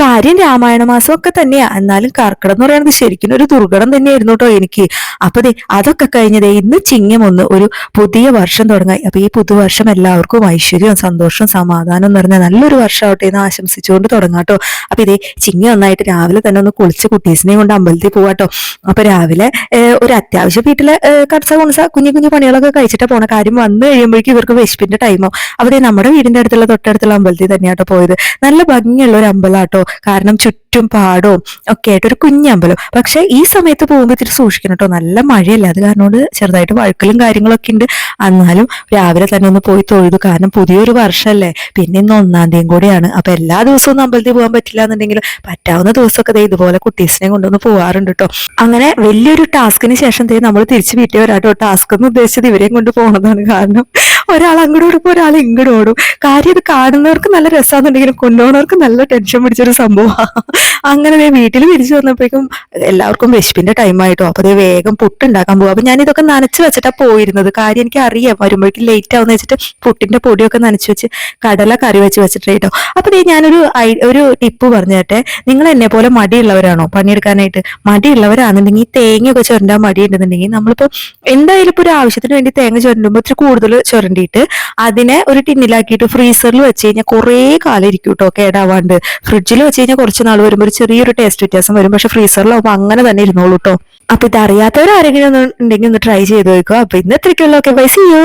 കാര്യം രാമായണ മാസം ഒക്കെ തന്നെയാ. എന്നാലും കർക്കിടം എന്ന് പറയുന്നത് ശരിക്കും ഒരു ദുർഘടം തന്നെയായിരുന്നു കേട്ടോ എനിക്ക്. അപ്പൊ അതൊക്കെ കഴിഞ്ഞതേ ഇന്ന് ചിങ്ങം ഒന്ന്, ഒരു പുതിയ വർഷം തുടങ്ങായി. അപ്പൊ ഈ പുതുവർഷം എല്ലാവർക്കും ഐശ്വര്യവും സന്തോഷവും സമാധാനവും നിറഞ്ഞ നല്ലൊരു വർഷമാവട്ടെ എന്ന് ആശംസിച്ചുകൊണ്ട് തുടങ്ങാട്ടോ. അപ്പൊ ചിങ്ങം ഒന്നായിട്ട് രാവിലെ തന്നെ ഒന്ന് കുളിച്ച് കുട്ടീസിനെയും കൊണ്ട് അമ്പലത്തിൽ പോവാട്ടോ. അപ്പൊ രാവിലെ ഒരു അത്യാവശ്യം വീട്ടിലെ കടസ കുണസ കുഞ്ഞു കുഞ്ഞു പണികളൊക്കെ കഴിച്ചിട്ട് പോണ. കാര്യം വന്നു കഴിയുമ്പോഴേക്കും ഇവർക്ക് വിശപ്പിന്റെ ടൈമോ. അവിടെ നമ്മുടെ വീടിന്റെ അടുത്തുള്ള തൊട്ടടുത്തുള്ള അമ്പലത്തിൽ തന്നെയാട്ടോ പോയത്. നല്ല ഭംഗിയുള്ള ഒരു അമ്പലമാട്ടോ. കാരണം ചുറ്റും പാടവും ഒക്കെ ആയിട്ട് ഒരു കുഞ്ഞമ്പലം. പക്ഷെ ഈ സമയത്ത് പോകുമ്പോൾ ഇത്തിരി സൂക്ഷിക്കണം കേട്ടോ. നല്ല മഴയല്ലേ, അത് കാരണം കൊണ്ട് ചെറുതായിട്ട് വഴുക്കലും കാര്യങ്ങളൊക്കെ ഉണ്ട്. എന്നാലും രാവിലെ തന്നെ ഒന്ന് പോയി തൊഴുതു. കാരണം പുതിയൊരു വർഷമല്ലേ, പിന്നെ ഇന്ന് 1-ാം തീയതി കൂടിയാണ്. അപ്പൊ എല്ലാ ദിവസവും ഒന്നും അമ്പലത്തിൽ പോകാൻ പറ്റില്ല എന്നുണ്ടെങ്കിലും പറ്റാവുന്ന ദിവസമൊക്കെ ഇതുപോലെ കുട്ടീസിനെ കൊണ്ടൊന്ന് പോകാറുണ്ട് കേട്ടോ. അങ്ങനെ വലിയൊരു ടാസ്കിന് ശേഷം നമ്മൾ തിരിച്ച് വീട്ടിൽ വരാട്ടോ. ടാസ്ക് എന്ന് ഉദ്ദേശിച്ചത് ഇവരെയും കൊണ്ട് പോകുന്നതാണ്. കാരണം ഒരാൾ അങ്ങോട്ട് ഓടുമ്പോൾ ഒരാൾ ഇങ്ങോട്ട് ഓടും. കാര്യം ഇത് കാണുന്നവർക്ക് നല്ല രസമാണെന്നുണ്ടെങ്കിലും കൊണ്ടുപോകുന്നവർക്ക് നല്ല ടെൻഷൻ പിടിച്ചൊരു സംഭവമാണ്. അങ്ങനെ വീട്ടിൽ തിരിച്ചു വന്നപ്പോഴേക്കും എല്ലാവർക്കും വിശപ്പിന്റെ ടൈം ആയിട്ടോ. അപ്പൊ വേഗം പുട്ടുണ്ടാക്കാൻ പോകും. അപ്പൊ ഞാൻ ഇതൊക്കെ നനച്ചു വെച്ചിട്ടാ പോയിരുന്നത്. കാര്യം എനിക്ക് അറിയാം വരുമ്പോഴേക്കും ലേറ്റ് ആവുന്ന വെച്ചിട്ട് പുട്ടിന്റെ പൊടിയൊക്കെ നനച്ചു വെച്ച് കടല കറി വെച്ചിട്ട് കേട്ടോ. അപ്പൊ ഞാനൊരു ടിപ്പ് പറഞ്ഞു തരട്ടെ. നിങ്ങൾ എന്നെ പോലെ മടിയുള്ളവരാണോ പണിയെടുക്കാനായിട്ട്? മടിയുള്ളവരാണെന്നുണ്ടെങ്കിൽ തേങ്ങയൊക്കെ ചുരണ്ടാൻ മടിയുണ്ടെന്നുണ്ടെങ്കിൽ നമ്മളിപ്പോ എന്തായാലും ഇപ്പൊ ഒരു ആവശ്യത്തിന് വേണ്ടി തേങ്ങ ചുരണ്ടുമ്പോൾ ഇത്തിരി കൂടുതൽ ചുരണ്ടിയിട്ട് അതിനെ ഒരു ടിന്നിലാക്കിയിട്ട് ഫ്രീസറിൽ വെച്ച് കഴിഞ്ഞാൽ കുറേ കാലം ഇരിക്കും കേട്ടോ, കേടാവാണ്ട്. ഫ്രിഡ്ജിൽ വെച്ച് കഴിഞ്ഞാൽ കുറച്ച് നാൾ വരുമ്പോൾ ഒരു ചെറിയൊരു ടേസ്റ്റ് വ്യത്യാസം വരും. പക്ഷെ ഫ്രീസറിലാവുമ്പോൾ അങ്ങനെ തന്നെ ഇരുന്നോളൂ കേട്ടോ. അപ്പൊ ഇത് അറിയാത്തവരാരെങ്കിലും ഉണ്ടെങ്കിൽ ഒന്ന് ട്രൈ ചെയ്ത് നോക്കുക. അപ്പൊ ഇന്ന് ഇത്രയ്ക്കുള്ള. Okay, bye, see U.